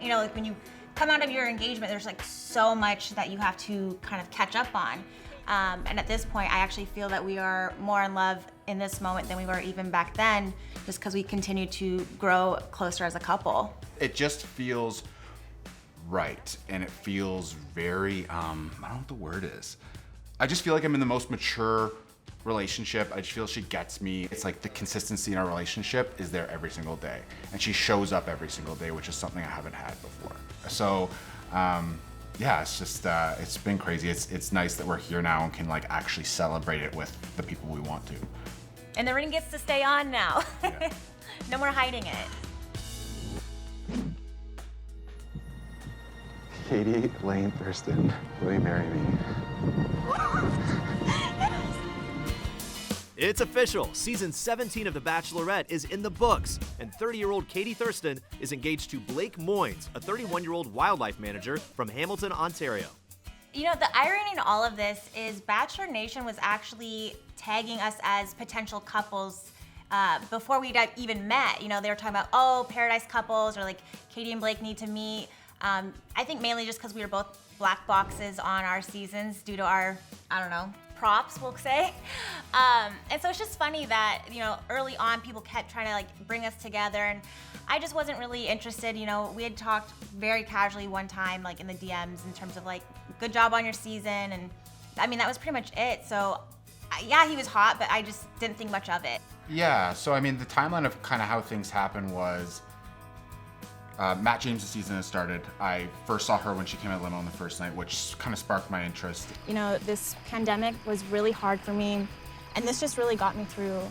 You know, like when you come out of your engagement, there's like so much that you have to kind of catch up on. And at this point, I actually feel that we are more in love in this moment than we were even back then, just because we continue to grow closer as a couple. It just feels right, and it feels very, I don't know what the word is. I just feel like I'm in the most mature relationship. I just feel she gets me. It's like the consistency in our relationship is there every single day, and she shows up every single day, which is something I haven't had before. So, yeah, it's just, it's been crazy. It's nice that we're here now and can like actually celebrate it with the people we want to. And the ring gets to stay on now. Yeah. No more hiding it. Katie, Lane, Thurston, will you marry me? It's official. Season 17 of The Bachelorette is in the books, and 30-year-old Katie Thurston is engaged to Blake Moynes, a 31-year-old wildlife manager from Hamilton, Ontario. You know, the irony in all of this is Bachelor Nation was actually tagging us as potential couples before we'd even met. You know, they were talking about, oh, paradise couples, or like Katie and Blake need to meet. I think mainly just because we were both black boxes on our seasons due to our, I don't know, props, we'll say. And so it's just funny that, you know, early on people kept trying to like bring us together, and I just wasn't really interested. You know, we had talked very casually one time, like in the DMs, in terms of like, good job on your season, and I mean, that was pretty much it. So yeah, he was hot, but I just didn't think much of it. Yeah, so I mean, the timeline of kind of how things happened was Matt James' season has started. I first saw her when she came out of limo on the first night, which kind of sparked my interest. You know, this pandemic was really hard for me, and this just really got me through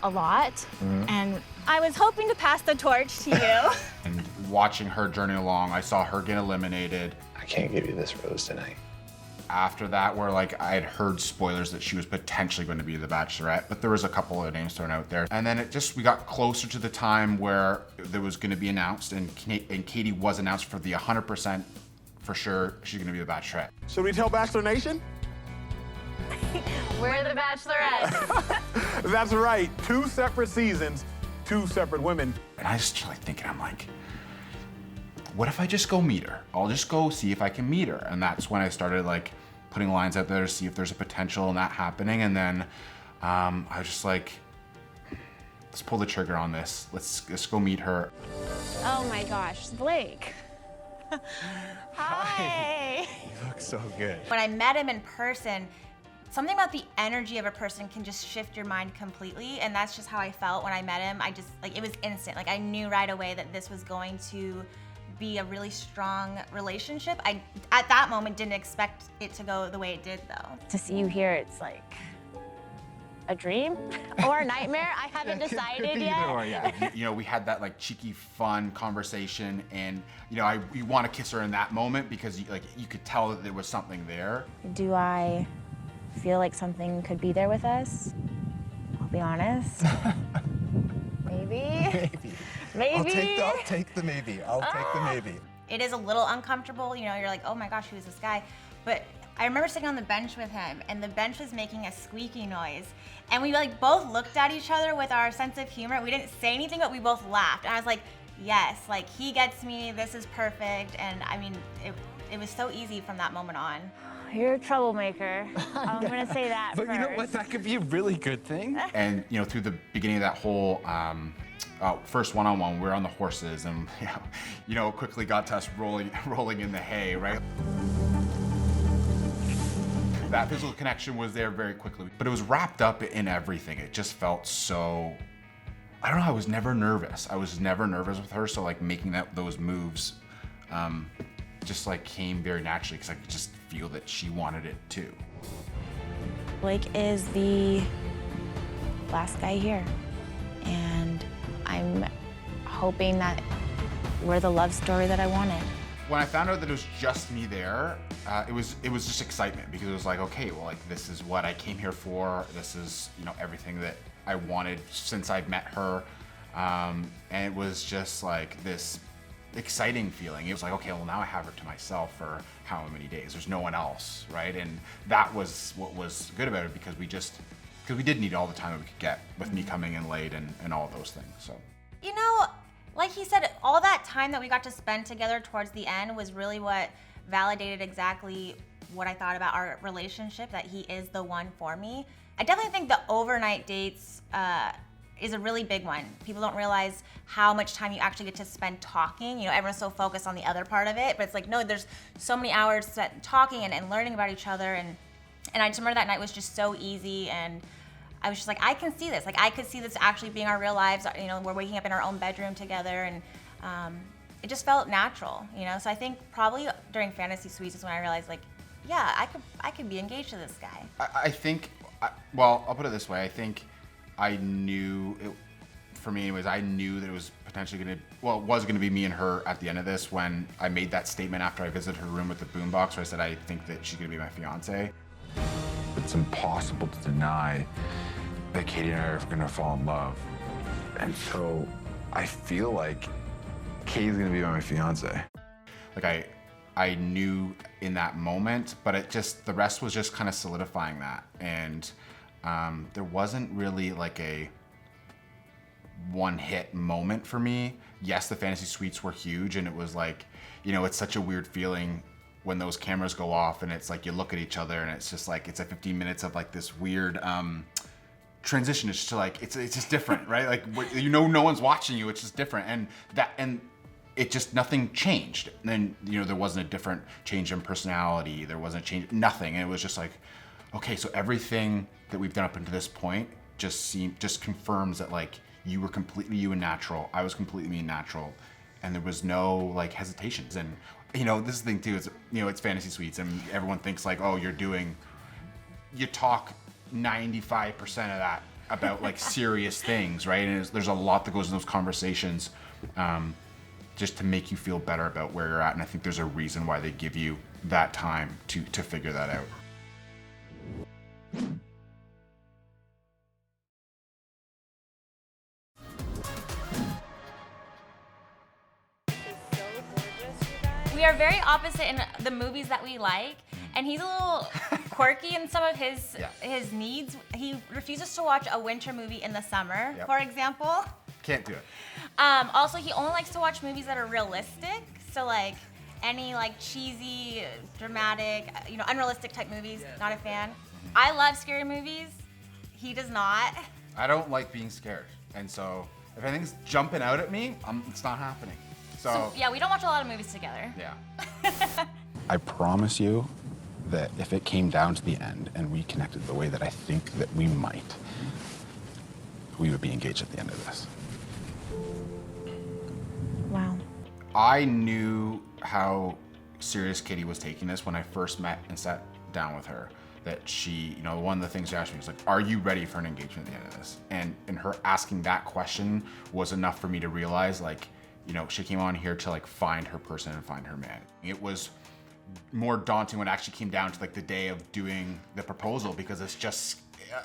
a lot. And I was hoping to pass the torch to you. And watching her journey along, I saw her get eliminated. I can't give you this rose tonight. After that, where like I had heard spoilers that she was potentially going to be the Bachelorette, but there was a couple of names thrown out there. And then we got closer to the time where there was going to be announced, and Katie was announced for the 100% for sure she's going to be the Bachelorette. Should we tell Bachelor Nation? We're the Bachelorette. That's right, 2 separate seasons, 2 separate women. And I just like thinking, I'm like, what if I just go meet her? I'll just go see if I can meet her. And that's when I started like putting lines out there to see if there's a potential in that happening. And then I was just like, let's pull the trigger on this. Let's go meet her. Oh my gosh, Blake. Hi. You look so good. When I met him in person, something about the energy of a person can just shift your mind completely, and that's just how I felt when I met him. I just, like, it was instant. Like, I knew right away that this was going to be a really strong relationship. I, at that moment, didn't expect it to go the way it did, though. To see you here, it's like a dream or a nightmare. I haven't decided yet. You know, we had that like cheeky, fun conversation, and you know, you want to kiss her in that moment because you could tell that there was something there. Do I feel like something could be there with us? I'll be honest. Maybe. Maybe. I'll take the maybe. I'll take the maybe. It is a little uncomfortable, you know, you're like, oh my gosh, who's this guy? But I remember sitting on the bench with him, and the bench was making a squeaky noise. And we like both looked at each other with our sense of humor. We didn't say anything, but we both laughed. And I was like, yes, like he gets me, this is perfect. And I mean, it was so easy from that moment on. You're a troublemaker. I'm gonna say that But first. you know what? That could be a really good thing. And you know, through the beginning of that whole first one-on-one, we were on the horses, and you know, quickly got to us rolling in the hay, right? That physical connection was there very quickly, but it was wrapped up in everything. It just felt so, I don't know, I was never nervous. I was never nervous with her, so like making those moves just like came very naturally because I could just feel that she wanted it too. Blake is the last guy here, and I'm hoping that we're the love story that I wanted. When I found out that it was just me there, it was just excitement because it was like, okay, well, like this is what I came here for. This is, you know, everything that I wanted since I'd met her, and it was just like this exciting feeling. It was like, okay, well now I have her to myself for how many days? There's no one else, right? And that was what was good about it because we did need all the time that we could get with me coming in late and all those things. So, You know, like he said, all that time that we got to spend together towards the end was really what validated exactly what I thought about our relationship, that he is the one for me. I definitely think the overnight dates is a really big one. People don't realize how much time you actually get to spend talking. You know, everyone's so focused on the other part of it, but it's like, no, there's so many hours spent talking and learning about each other. And I just remember that night was just so easy, and I was just like, I can see this. Like, I could see this actually being our real lives. You know, we're waking up in our own bedroom together, and it just felt natural, you know? So I think probably during Fantasy Suites is when I realized, like, yeah, I could be engaged to this guy. I think, well, I'll put it this way. I think I knew, for me anyways, I knew that it was potentially it was going to be me and her at the end of this when I made that statement after I visited her room with the boombox where I said I think that she's going to be my fiance. It's impossible to deny that Katie and I are going to fall in love. And so I feel like Katie's going to be my fiance. Like I knew in that moment, but the rest was just kind of solidifying that. And there wasn't really like a one-hit moment for me. Yes, the Fantasy Suites were huge, and it was like, you know, it's such a weird feeling when those cameras go off and it's like you look at each other and it's just like, it's a 15 minutes of like this weird transition. It's just like, it's just different, right? Like, you know, no one's watching you, it's just different. And it just, nothing changed. And then, you know, there wasn't a different change in personality. There wasn't a change, nothing. And it was just like, okay, so everything that we've done up until this point just confirms that like you were completely you and natural. I was completely me and natural. And there was no like hesitations. And, you know, this is the thing too, is, you know, it's Fantasy Suites and everyone thinks like, oh, you talk 95% of that about like serious things, right? And there's a lot that goes in those conversations just to make you feel better about where you're at. And I think there's a reason why they give you that time to figure that out. We are very opposite in the movies that we like, and he's a little quirky in some of his needs. He refuses to watch a winter movie in the summer, for example. Can't do it. Also, he only likes to watch movies that are realistic. So like any like cheesy, dramatic, you know, unrealistic type movies, not a fan. I love scary movies. He does not. I don't like being scared. And so if anything's jumping out at me, it's not happening. So yeah, we don't watch a lot of movies together. Yeah. I promise you that if it came down to the end and we connected the way that I think that we might, we would be engaged at the end of this. Wow. I knew how serious Katie was taking this when I first met and sat down with her. That she, you know, one of the things she asked me was like, are you ready for an engagement at the end of this? And her asking that question was enough for me to realize, like, you know, she came on here to like find her person and find her man. It was more daunting when it actually came down to like the day of doing the proposal, because it's just,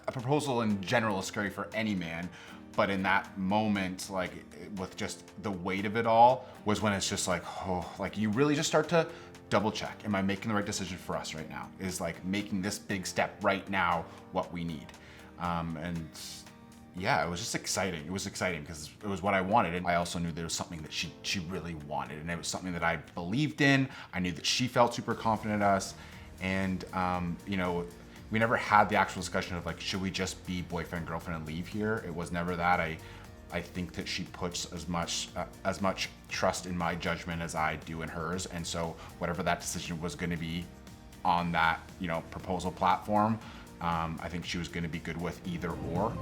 a proposal in general is scary for any man. But in that moment, like with just the weight of it all, was when it's just like, oh, like you really just start to double check. Am I making the right decision for us right now? Is like making this big step right now what we need? And yeah, it was just exciting. It was exciting because it was what I wanted. And I also knew there was something that she really wanted. And it was something that I believed in. I knew that she felt super confident in us. And, you know, we never had the actual discussion of like, should we just be boyfriend, girlfriend and leave here? It was never that. I think that she puts as much trust in my judgment as I do in hers. And so whatever that decision was going to be on that, you know, proposal platform, I think she was going to be good with either or.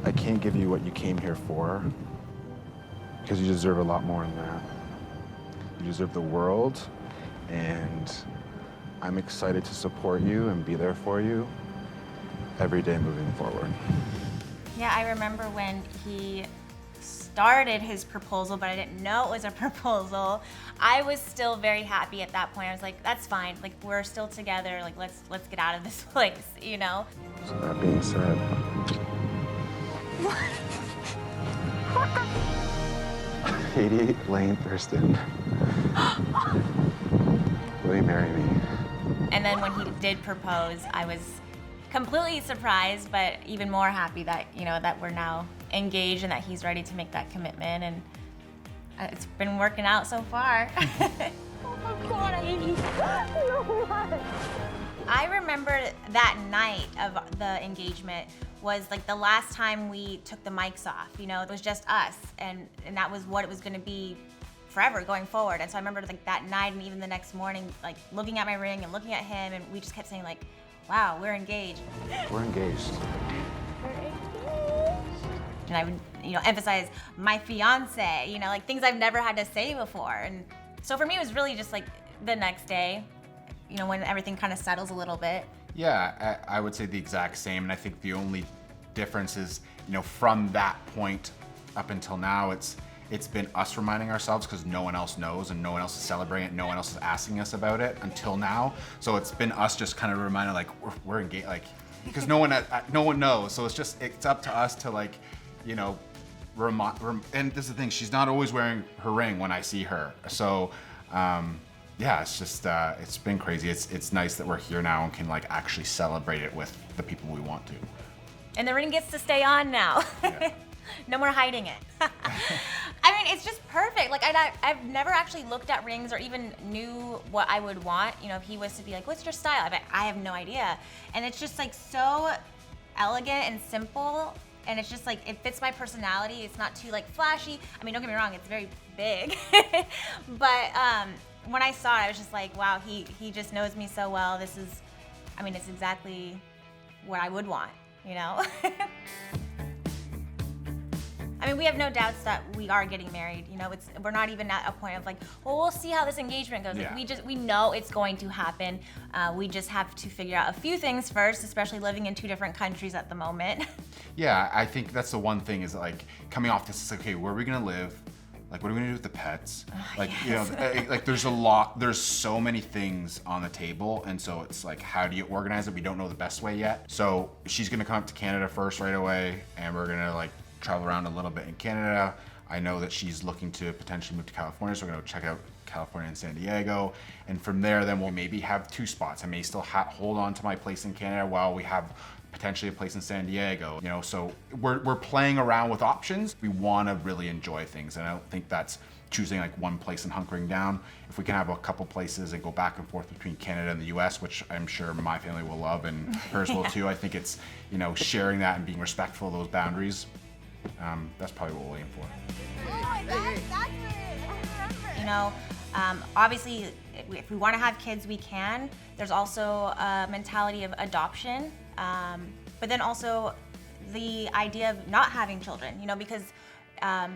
I can't give you what you came here for, because you deserve a lot more than that. You deserve the world, and I'm excited to support you and be there for you every day moving forward. Yeah, I remember when he started his proposal, but I didn't know it was a proposal. I was still very happy at that point. I was like, that's fine. Like, we're still together. Like, let's get out of this place, you know? So that being said, Katie Lane Thurston, will you marry me? And then when he did propose, I was completely surprised, but even more happy that, you know, that we're now engaged and that he's ready to make that commitment. And It's been working out so far. Oh my God, I hate you so much. I remember that night of the engagement was like the last time we took the mics off. You know, it was just us, and that was what it was going to be forever going forward. And so I remember like that night and even the next morning, like looking at my ring and looking at him, and we just kept saying like, wow, we're engaged. We're engaged. And I would, emphasize my fiance, like things I've never had to say before. And so for me, it was really just like the next day, when everything kind of settles a little bit. Yeah, I would say the exact same. And I think the only difference is, from that point up until now, it's been us reminding ourselves because no one else knows and no one else is celebrating it, no one else is asking us about it until now. So it's been us just kind of reminding like we're engaged, like because no one knows. So it's up to us to like, and this is the thing, she's not always wearing her ring when I see her. So yeah, it's just it's been crazy. It's nice that we're here now and can like actually celebrate it with the people we want to. And the ring gets to stay on now. Yeah. No more hiding it. I mean, it's just perfect. Like I've never actually looked at rings or even knew what I would want. If he was to be like, "What's your style?" I have no idea. And it's just like so elegant and simple. And it's just like, it fits my personality. It's not too like flashy. I mean, don't get me wrong, it's very big. But when I saw it, I was just like, wow, he just knows me so well. It's exactly what I would want, I mean, we have no doubts that we are getting married. We're not even at a point of like, well, we'll see how this engagement goes. Yeah. Like, we know it's going to happen. We just have to figure out a few things first, especially living in 2 different countries at the moment. Yeah, I think that's the one thing is like coming off this, it's like, okay, where are we gonna live? Like, what are we gonna do with the pets? Like, yes. Like there's so many things on the table. And so it's like, how do you organize it? We don't know the best way yet. So she's gonna come up to Canada first right away. And we're gonna like travel around a little bit in Canada. I know that she's looking to potentially move to California, so we're gonna check out California and San Diego. And from there, then we'll maybe have 2 spots. I may still hold on to my place in Canada while we have potentially a place in San Diego. So we're playing around with options. We wanna really enjoy things, and I don't think that's choosing like one place and hunkering down. If we can have a couple places and go back and forth between Canada and the US, which I'm sure my family will love and hers will too. I think it's, sharing that and being respectful of those boundaries. That's probably what we'll aim for. Oh my God, that's it. Obviously, if we want to have kids, we can. There's also a mentality of adoption, but then also the idea of not having children, because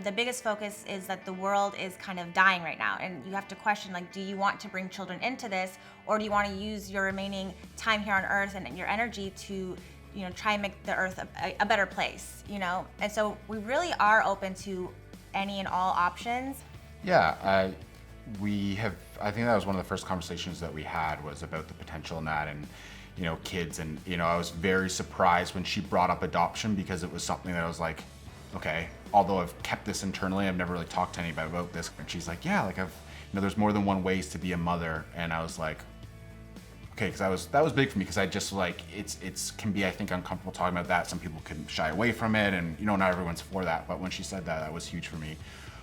the biggest focus is that the world is kind of dying right now, and you have to question, like, do you want to bring children into this, or do you want to use your remaining time here on Earth and your energy to try and make the Earth a better place, And so we really are open to any and all options. Yeah, I think that was one of the first conversations that we had was about the potential in that and, kids. And, I was very surprised when she brought up adoption because it was something that I was like, okay, although I've kept this internally, I've never really talked to anybody about this. And she's like, yeah, like there's more than one ways to be a mother. And I was like, okay, because that was big for me because I just like, it's can be, I think, uncomfortable talking about that. Some people can shy away from it and, not everyone's for that. But when she said that was huge for me.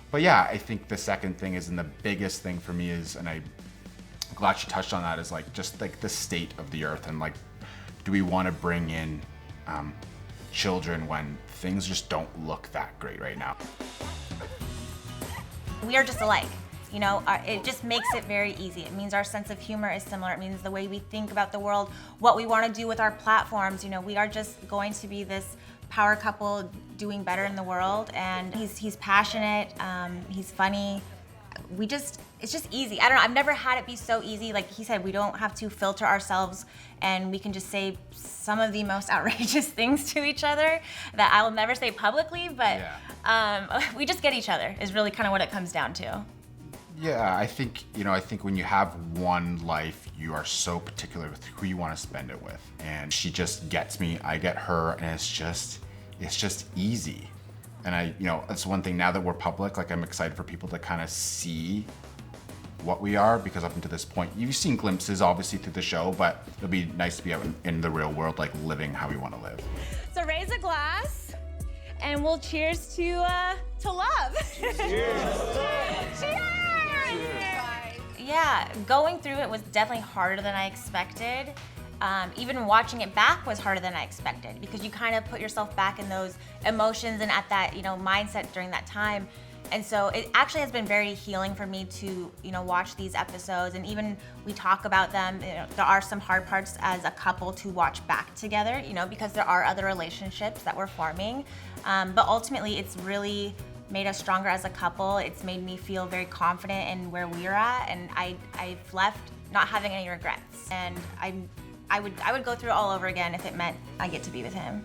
But yeah, I think the second thing is, and the biggest thing for me is, and I'm glad she touched on that, is like, just like the state of the Earth and like, do we want to bring in children when things just don't look that great right now? We are just alike. It just makes it very easy. It means our sense of humor is similar. It means the way we think about the world, what we want to do with our platforms. We are just going to be this power couple doing better in the world. And he's passionate. He's funny. It's just easy. I don't know. I've never had it be so easy. Like he said, we don't have to filter ourselves, and we can just say some of the most outrageous things to each other that I will never say publicly. But we just get each other. Is really kind of what it comes down to. Yeah, I think when you have one life, you are so particular with who you want to spend it with. And she just gets me, I get her, and it's just easy. And that's one thing now that we're public, like I'm excited for people to kind of see what we are, because up until this point, you've seen glimpses obviously through the show, but it'll be nice to be out in the real world, like living how we want to live. So raise a glass and we'll cheers to love. Cheers! Yeah, going through it was definitely harder than I expected. Even watching it back was harder than I expected because you kind of put yourself back in those emotions and at that, mindset during that time. And so it actually has been very healing for me to, watch these episodes, and even we talk about them. There are some hard parts as a couple to watch back together, because there are other relationships that we're forming. But ultimately, it's really made us stronger as a couple. It's made me feel very confident in where we're at, and I've left not having any regrets. And I would go through it all over again if it meant I get to be with him.